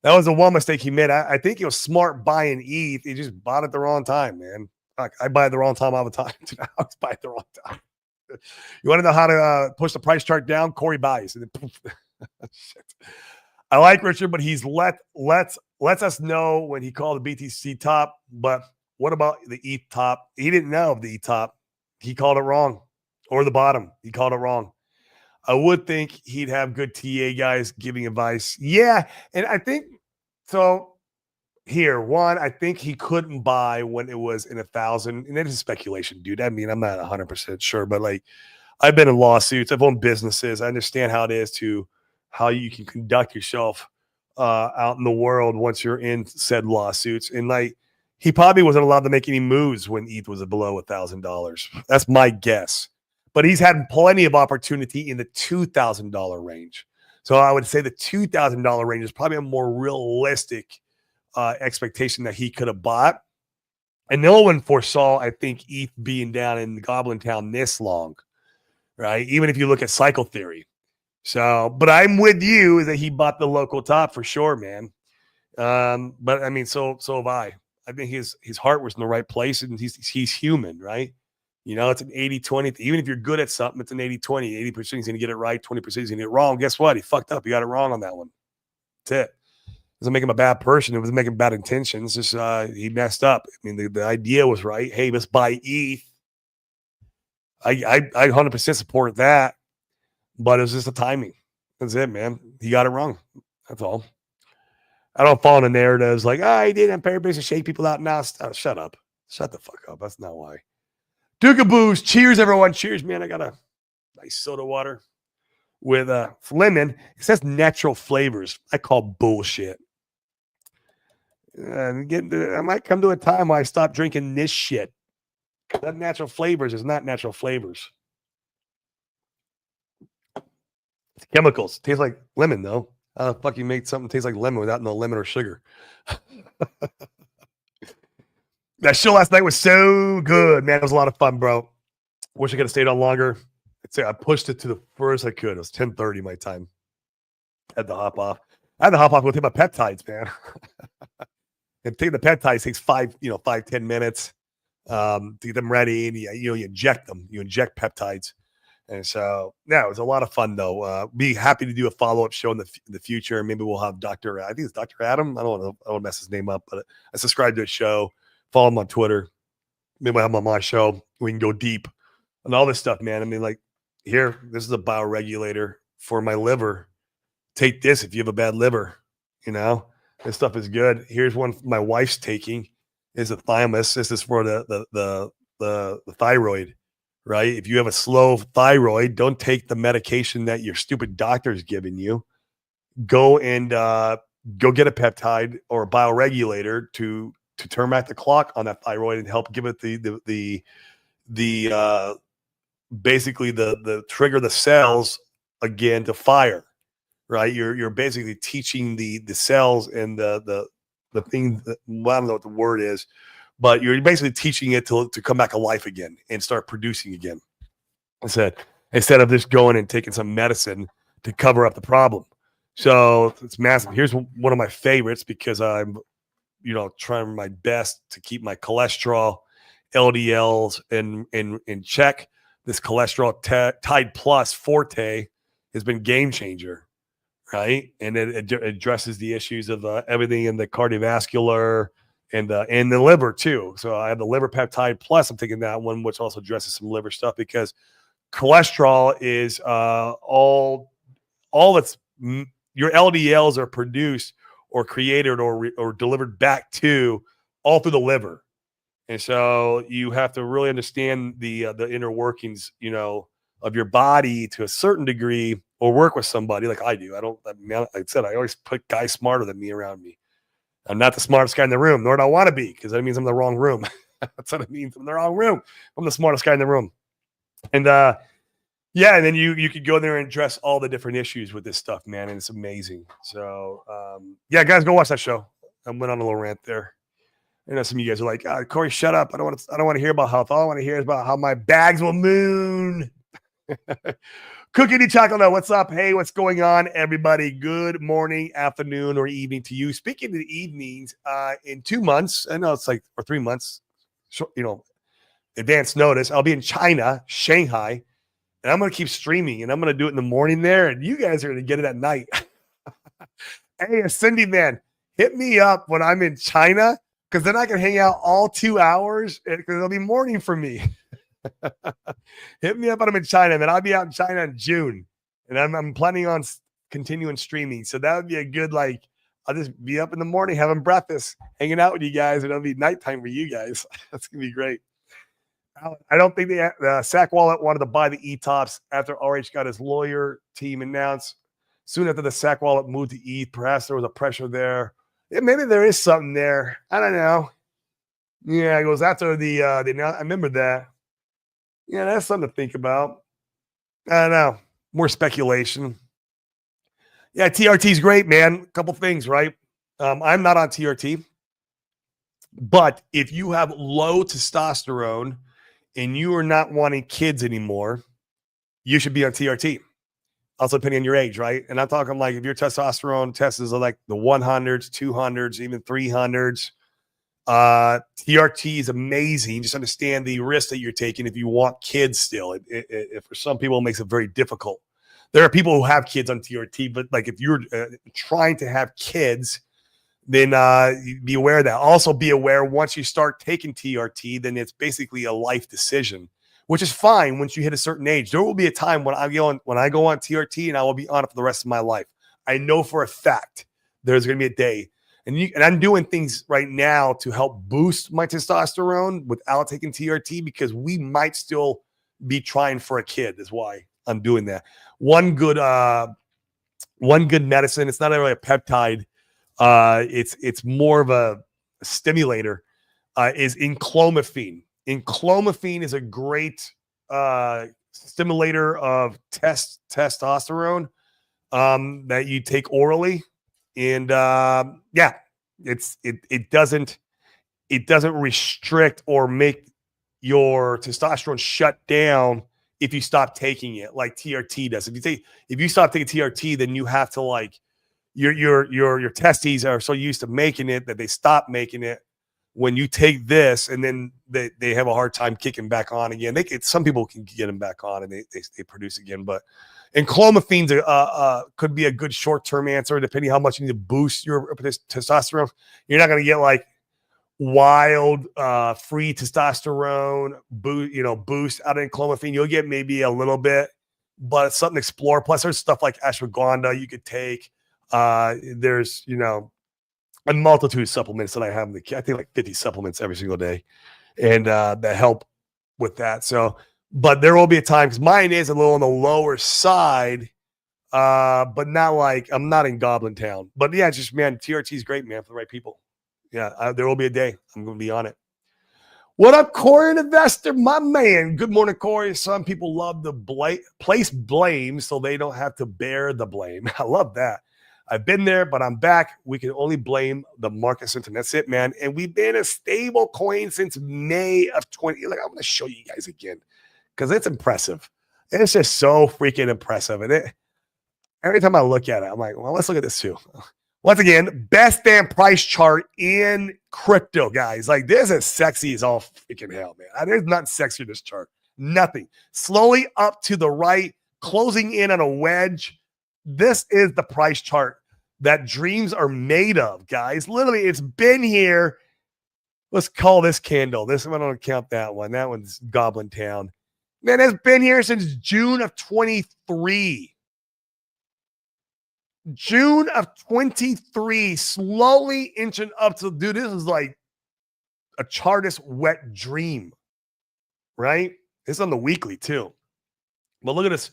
That was the one mistake he made. I think he was smart buying ETH. He just bought it the wrong time, man. Fuck, I buy it the wrong time all the time. Dude, I always buy it the wrong time. You want to know how to push the price chart down? Corey buys. And then poof. Shit. I like Richard, but he's lets us know when he called the BTC top. But what about the ETH top? He didn't know of the ETH top. He called it wrong. Or the bottom. He called it wrong. I would think he'd have good TA guys giving advice. Yeah. And I think so. Here, one, I think he couldn't buy when it was in 1,000. And that is speculation, dude. I mean, I'm not 100% sure, but like I've been in lawsuits. I've owned businesses. I understand how it is to how you can conduct yourself out in the world once you're in said lawsuits. And like, he probably wasn't allowed to make any moves when ETH was below $1,000. That's my guess. But he's had plenty of opportunity in the $2,000 range. So I would say the $2,000 range is probably a more realistic expectation that he could have bought. And no one foresaw, I think, ETH being down in Goblin Town this long, right? Even if you look at cycle theory. So, but I'm with you that he bought the local top for sure, man. But I mean, so have I. I think his heart was in the right place, and he's human, right? You know, it's an 80-20. Even if you're good at something, it's an 80-20. 80% he's going to get it right, 20% he's going to get it wrong. Guess what? He fucked up. He got it wrong on that one. That's it. Doesn't make him a bad person. It was making bad intentions. Just he messed up. I mean, the idea was right. Hey, let's buy ETH. I 100% support that, but it was just the timing. That's it, man. He got it wrong. That's all. I don't fall in the narratives like, he did on purpose to shake people out. Now, shut up. Shut the fuck up. That's not why. Dukaboos. Cheers, everyone. Cheers, man. I got a nice soda water with lemon. It says natural flavors. I call bullshit. I might come to a time where I stop drinking this shit. That natural flavors is not natural flavors. It's chemicals. It tastes like lemon, though. How the fuck you make something taste like lemon without no lemon or sugar? That show last night was so good, man. It was a lot of fun, bro. Wish I could have stayed on longer. I'd say I pushed it to the furthest I could. It was 10:30 my time. Had to hop off. I had to hop off with him at peptides, man. And taking the peptides takes 5-10 minutes to get them ready, and you inject them. You inject peptides, and so it was a lot of fun though. Be happy to do a follow up show in the future. Maybe we'll have I think it's Dr. Adam. I don't want to mess his name up, but I subscribe to his show. Follow him on Twitter. Maybe I'll have him on my show. We can go deep on all this stuff, man. I mean, like this is a bioregulator for my liver. Take this if you have a bad liver. This stuff is good. Here's one my wife's taking. Is a thymus. This is for the thyroid, right? If you have a slow thyroid, don't take the medication that your stupid doctor is giving you. Go and go get a peptide or a bioregulator to turn back the clock on that thyroid and help give it the basically the trigger the cells again to fire. Right, you're basically teaching the cells and the thing that, I don't know what the word is, but you're basically teaching it to come back alive again and start producing again. Instead of just going and taking some medicine to cover up the problem. So it's massive. Here's one of my favorites because I'm trying my best to keep my cholesterol, LDLs in check. This cholesterol Tide Plus Forte has been game changer. Right, and it addresses the issues of everything in the cardiovascular and the liver too. So I have the liver peptide plus. I'm taking that one, which also addresses some liver stuff because cholesterol is all that's your LDLs are produced or created or delivered back to all through the liver, and so you have to really understand the inner workings, of your body to a certain degree, or work with somebody like I do. Like I said, I always put guys smarter than me around me. I'm not the smartest guy in the room, nor do I want to be, because that means I'm in the wrong room. That's what it means. I'm in the wrong room. I'm the smartest guy in the room. And and then you could go there and address all the different issues with this stuff, man. And it's amazing. So guys, go watch that show. I went on a little rant there. I know some of you guys are like, Corey, shut up. I don't want to hear about health. All I want to hear is about how my bags will moon. Cookie Chocolate, what's up? Hey, what's going on, everybody? Good morning, afternoon, or evening to you. Speaking of the evenings, in 2 months, I know it's like or 3 months, advance notice. I'll be in China, Shanghai, and I'm going to keep streaming, and I'm going to do it in the morning there, and you guys are going to get it at night. Hey, Cindy, man, hit me up when I'm in China, because then I can hang out all 2 hours, because it'll be morning for me. Hit me up when I'm in China, man. I'll be out in China in June, and I'm planning on continuing streaming. So that would be a good, I'll just be up in the morning having breakfast, hanging out with you guys, and it'll be nighttime for you guys. That's gonna be great. I don't think the Sack Wallet wanted to buy the E-Tops after RH got his lawyer team announced Soon after the sack wallet moved to ETH, perhaps there was a pressure there. Yeah, maybe there is something there. I don't know. Yeah, it goes after the I remember that. Yeah, that's something to think about. I don't know. More speculation. Yeah, TRT is great, man. A couple things, right? I'm not on TRT, but if you have low testosterone and you are not wanting kids anymore, you should be on TRT. Also, depending on your age, right? And I'm talking like if your testosterone tests is like the 100s, 200s, even 300s, TRT is amazing. Just understand the risk that you're taking if you want kids still. It for some people, it makes it very difficult. There are people who have kids on TRT, but like if you're trying to have kids, then be aware of that. Also be aware once you start taking TRT, then it's basically a life decision, which is fine once you hit a certain age. There will be a time when I go on TRT and I will be on it for the rest of my life. I know for a fact there's going to be a day. And I'm doing things right now to help boost my testosterone without taking TRT because we might still be trying for a kid. Is why I'm doing that. One good medicine. It's not really a peptide. It's more of a stimulator. Is enclomiphene. Enclomiphene is a great stimulator of testosterone that you take orally. And yeah, it doesn't restrict or make your testosterone shut down if you stop taking it like TRT does. If you stop taking TRT, then you have to like your testes are so used to making it that they stop making it when you take this, and then they have a hard time kicking back on again. Some people can get them back on and they produce again, but enclomiphene could be a good short-term answer depending how much you need to boost your testosterone. You're not going to get like wild free testosterone boost out of enclomiphene. You'll get maybe a little bit, but it's something to explore. Plus, there's stuff like ashwagandha you could take. There's a multitude of supplements that I have. I think like 50 supplements every single day, and that help with that. So, but there will be a time because mine is a little on the lower side, but not like I'm not in Goblin Town. But yeah, just man, TRT is great, man, for the right people. Yeah, there will be a day I'm going to be on it. What up, Corey, an investor, my man? Good morning, Corey. Some people love to place blame so they don't have to bear the blame. I love that. I've been there, but I'm back. We can only blame the market sentiment. That's it, man. And we've been a stable coin since May of 20. Like, I'm going to show you guys again because it's impressive. It's just so freaking impressive. And every time I look at it, I'm like, well, let's look at this too. Once again, best damn price chart in crypto, guys. Like, this is sexy as all freaking hell, man. There's nothing sexy in this chart. Nothing. Slowly up to the right, closing in on a wedge. This is the price chart that dreams are made of, guys. Literally, it's been here. Let's call this candle. This one, I don't count that one. That one's Goblin Town. Man, it's been here since June of 23. June of 23, slowly inching up to, dude, this is like a Chartist wet dream, right? It's on the weekly too. But look at this.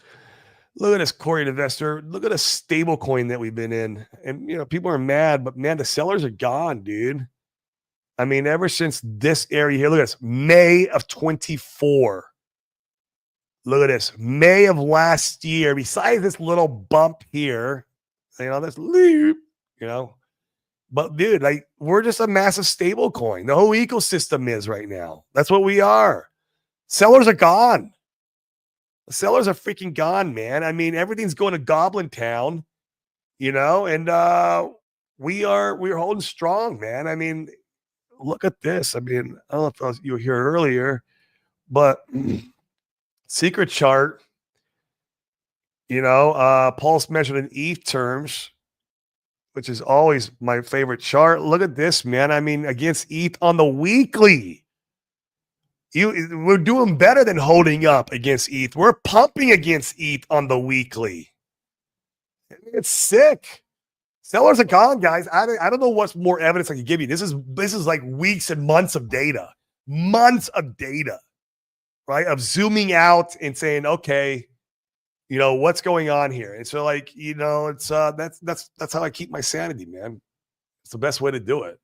Look at this, Corey investor. Look at the stable coin that we've been in. And, people are mad, but man, the sellers are gone, dude. I mean, ever since this area here, look at this, May of 24. Look at this, May of last year. Besides this little bump here, this loop, but dude, like, we're just a massive stable coin. The whole ecosystem is right now. That's what we are. Sellers are gone. The sellers are freaking gone, man. I mean, everything's going to Goblin Town, and we're holding strong, man. I mean, look at this. I mean, I don't know if you were here earlier, but secret chart, pulse measured in ETH terms, which is always my favorite chart. Look at this, man. I mean, against ETH on the weekly. We're doing better than holding up against ETH. We're pumping against ETH on the weekly. It's sick. Sellers are gone, guys. I don't know what's more evidence I can give you. This is like weeks and months of data, right? Of zooming out and saying, okay, what's going on here? And so like, it's that's how I keep my sanity, man. It's the best way to do it.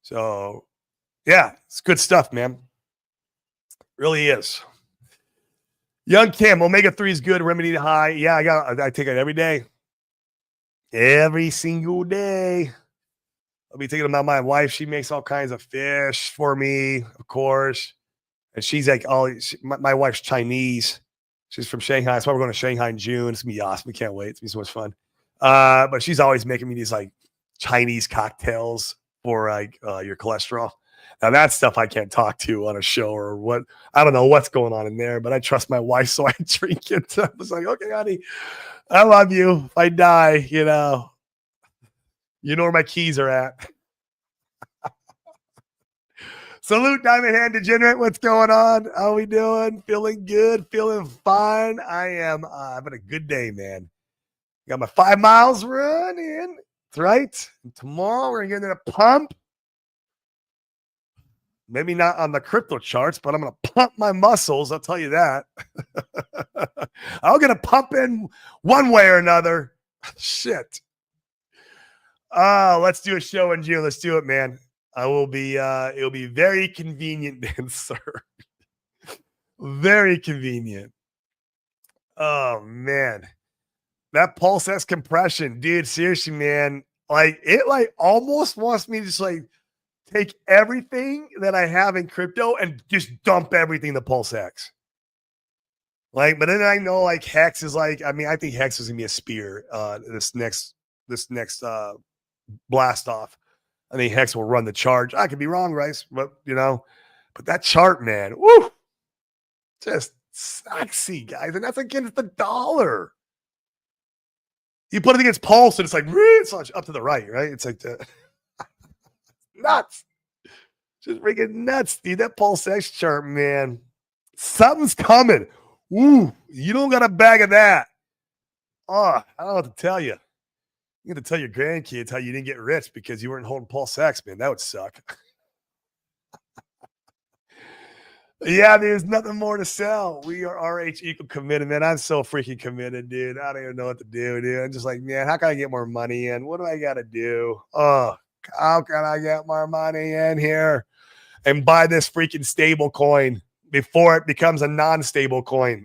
So yeah, it's good stuff, man. Really is. Young Kim, omega-3 is good, remedy high. Yeah, I take it every day. Every single day. I'll be thinking about my wife. She makes all kinds of fish for me, of course. And she's like, my wife's Chinese. She's from Shanghai. That's why we're going to Shanghai in June. It's going to be awesome. We can't wait. It's going to be so much fun. But she's always making me these like Chinese cocktails for like your cholesterol. Now that stuff I can't talk to on a show or what. I don't know what's going on in there, but I trust my wife, so I drink it. I was like, okay, honey, I love you. If I die, you know where my keys are at. Salute, Diamond Hand Degenerate. What's going on? How we doing? Feeling good? Feeling fine? I am having a good day, man. Got my 5 miles run in. That's right. And tomorrow we're going to get a pump. Maybe not on the crypto charts, but I'm going to pump my muscles. I'll tell you that. I'm going to pump in one way or another. Shit. Let's do a show in June. Let's do it, man. I will be, it'll be very convenient then, sir. Very convenient. Oh, man. That Pulse X compression, dude, seriously, man. Like, it like almost wants me to just like take everything that I have in crypto and just dump everything in the Pulse X. Like, but then I know like Hex is like, I mean, I think Hex is gonna be a spear this next blast off. I think Hex will run the charge. I could be wrong, Rice, but but that chart, man, woo, just sexy, guys. And that's against the dollar. You put it against Pulse, and it's like, it's up to the right, right? It's like nuts. Just freaking nuts, dude. That Pulse X chart, man. Something's coming. Ooh, you don't got a bag of that. Oh, I don't know what to tell you. You got to tell your grandkids how you didn't get rich because you weren't holding Pulse X, man. That would suck. Yeah, there's nothing more to sell. We are RH equal committed, man. I'm so freaking committed, dude. I don't even know what to do, dude. I'm just like, man, how can I get more money in? What do I got to do? Oh, how can I get more money in here and buy this freaking stable coin before it becomes a non-stable coin?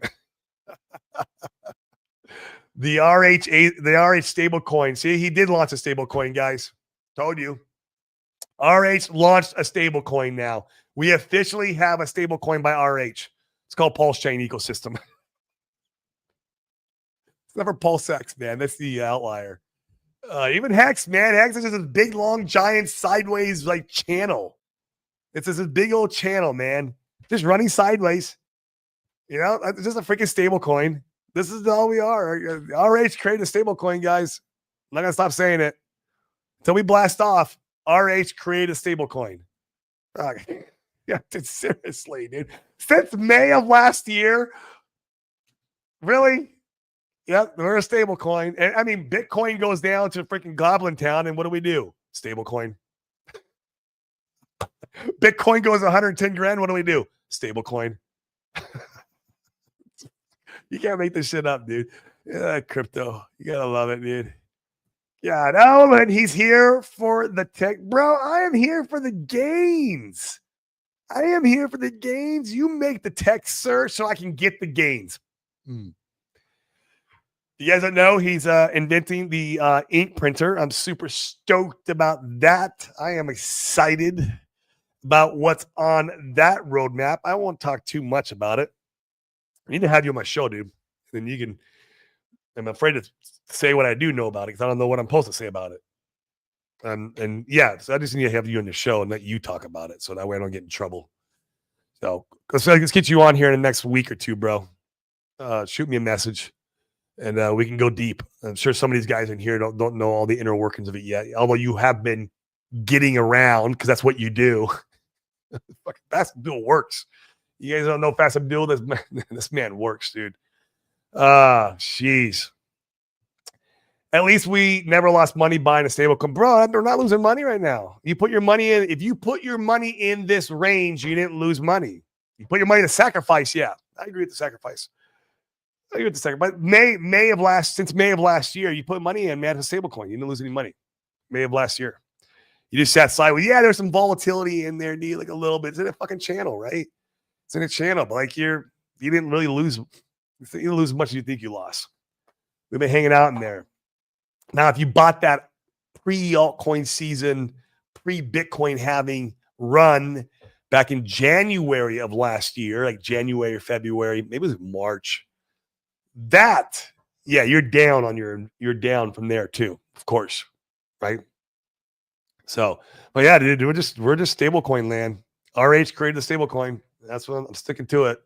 The RH stable coin. See, he did launch a stable coin, guys. Told you. RH launched a stable coin now. We officially have a stable coin by RH. It's called Pulse Chain Ecosystem. It's never Pulse X, man. That's the outlier. Even Hex, man. Hex is just a big, long, giant, sideways like channel. It's just a big old channel, man. Just running sideways. It's just a freaking stable coin. This is all we are. RH created a stable coin, guys. I'm not going to stop saying it. Until we blast off, RH created a stable coin. Yeah, dude, seriously, dude. Since May of last year, really? Yep, we're a stable coin. And I mean, Bitcoin goes down to freaking Goblin Town, and what do? Stable coin. Bitcoin goes 110 grand. What do? Stable coin. You can't make this shit up, dude. Yeah, crypto. You gotta love it, dude. Yeah, no, and he's here for the tech. Bro, I am here for the gains. I am here for the gains. You make the tech, sir, so I can get the gains. You guys don't know, he's inventing the ink printer. I'm super stoked about that. I am excited about what's on that roadmap. I won't talk too much about it. I need to have you on my show, dude. Then you can. I'm afraid to say what I do know about it because I don't know what I'm supposed to say about it. And yeah, so I just need to have you on the show and let you talk about it, so that way I don't get in trouble. So let's get you on here in the next week or two, bro. Shoot me a message, and we can go deep. I'm sure some of these guys in here don't know all the inner workings of it yet, although you have been getting around because that's what you do. Fucking Fast Abdul works. You guys don't know Fast Abdul? This man works, dude. Jeez. At least we never lost money buying a stable coin. Bro, we're not losing money right now. You put your money in. If you put your money in this range, you didn't lose money. You put your money to sacrifice. Yeah, I agree with the sacrifice. I'll give it a second. But since May of last year, you put money in, man, it's a stable coin. You didn't lose any money. May of last year. You just sat sideways. Yeah, there's some volatility in there, dude, like a little bit. It's in a fucking channel, right? It's in a channel, but like you didn't really lose. You didn't lose as much as you think you lost. We've been hanging out in there. Now, if you bought that pre-altcoin season, pre-Bitcoin halving run back in January of last year, like January or February, maybe it was March. You're down from there too, of course, right? So, but yeah, dude, we're just stablecoin land. RH created the stablecoin. That's what I'm sticking to it.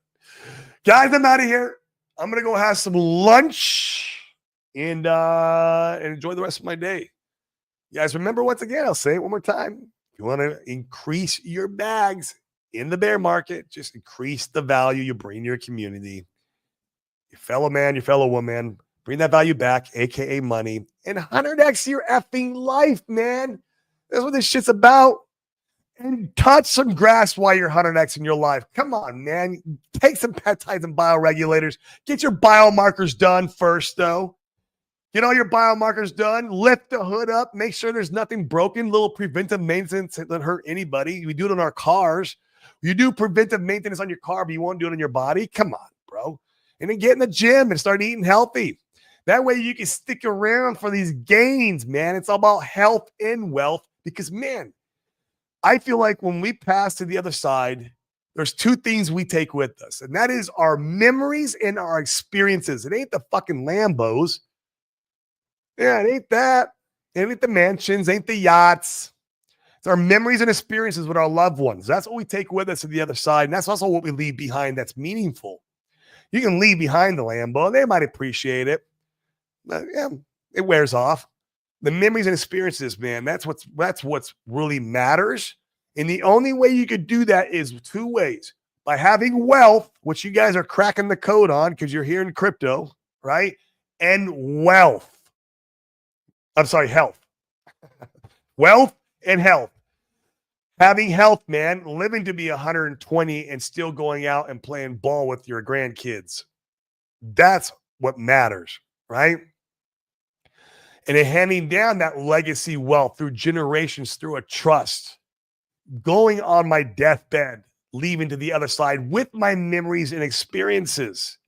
Guys, I'm out of here. I'm gonna go have some lunch and enjoy the rest of my day. You guys, remember, once again, I'll say it one more time. If you want to increase your bags in the bear market, just increase the value you bring to your community. Your fellow man, your fellow woman, bring that value back, aka money, and 100x your effing life, man. That's what this shit's about. And touch some grass while you're 100x in your life. Come on, man. Take some peptides and bioregulators. Get your biomarkers done first, though. Get all your biomarkers done. Lift the hood up. Make sure there's nothing broken. Little preventive maintenance that doesn't hurt anybody. We do it on our cars. You do preventive maintenance on your car, but you won't do it on your body. Come on, bro. And then get in the gym and start eating healthy. That way you can stick around for these gains, man. It's all about health and wealth because, man, I feel like when we pass to the other side, there's two things we take with us, and that is our memories and our experiences. It ain't the fucking Lambos. Yeah, it ain't that. It ain't the mansions, ain't the yachts. It's our memories and experiences with our loved ones. That's what we take with us to the other side, and that's also what we leave behind that's meaningful. You can leave behind the Lambo. They might appreciate it. But yeah, it wears off. The memories and experiences, man, that's what's really matters. And the only way you could do that is two ways. By having wealth, which you guys are cracking the code on because you're here in crypto, right? And health. Wealth and health. Having health, man, living to be 120 and still going out and playing ball with your grandkids. That's what matters, right? And then handing down that legacy wealth through generations, through a trust. Going on my deathbed, leaving to the other side with my memories and experiences,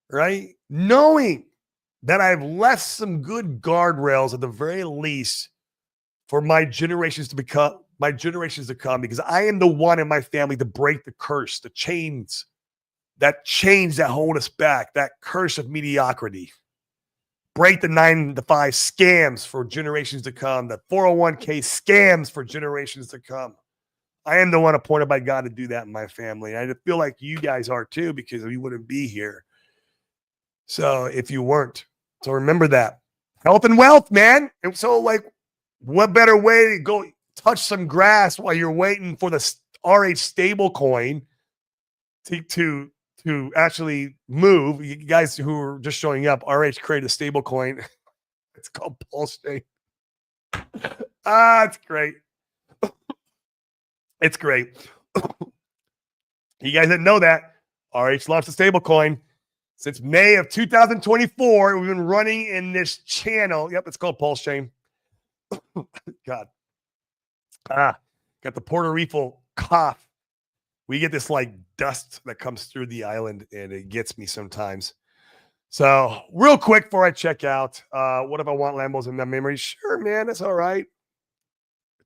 right? Knowing that I've left some good guardrails at the very least for my generations to come, because I am the one in my family to break the curse, the chains that hold us back, that curse of mediocrity. Break the 9-to-5 scams for generations to come, the 401k scams for generations to come. I am the one appointed by God to do that in my family. I feel like you guys are too, because we wouldn't be here. So if you weren't, so remember that. Health and wealth, man. And so, like, what better way to go touch some grass while you're waiting for the RH stable coin to actually move. You guys who are just showing up, RH created a stable coin. It's called Pulse Chain. It's great. It's great. You guys didn't know that. RH launched a stable coin. Since May of 2024, we've been running in this channel. Yep, it's called Pulse Chain. God. Got the Puerto Rico cough. We get this like dust that comes through the island, and it gets me sometimes. So real quick before I check out, what if I want Lambos in my memory? Sure, man, that's all right.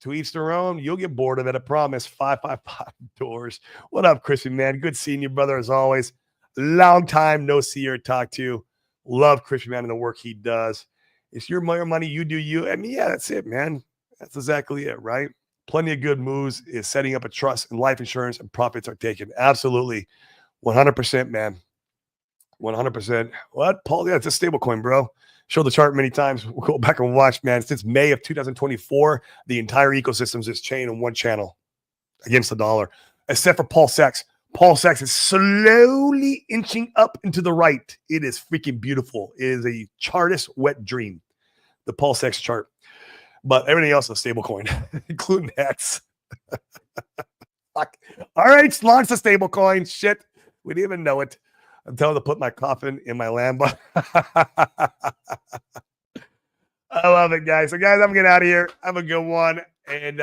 To each their own. You'll get bored of it, I promise. 555 doors. What up, Christian, man? Good seeing you, brother, as always. Long time no see or talk to. Love Christian, man, and the work he does. It's your money, you do you. I mean, yeah, that's it, man. That's exactly it, right? Plenty of good moves is setting up a trust in life insurance, and profits are taken. Absolutely. 100%, man. 100%. What, Paul? Yeah, it's a stable coin, bro. Show the chart many times. We'll go back and watch, man. Since May of 2024, the entire ecosystem is just chained on one channel against the dollar, except for PulseX. PulseX is slowly inching up into the right. It is freaking beautiful. It is a chartist wet dream, the PulseX chart. But everything else is a stable coin, including X. Fuck. All right, launch the stable coin. Shit. We didn't even know it. I'm telling them to put my coffin in my Lambo. I love it, guys. So, guys, I'm getting out of here. Have a good one. And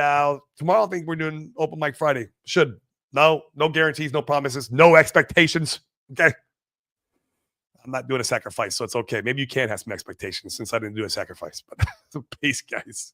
tomorrow, I think we're doing Open Mic Friday. Should. No guarantees, no promises, no expectations. Okay. I'm not doing a sacrifice, so it's okay. Maybe you can have some expectations since I didn't do a sacrifice. But peace, guys.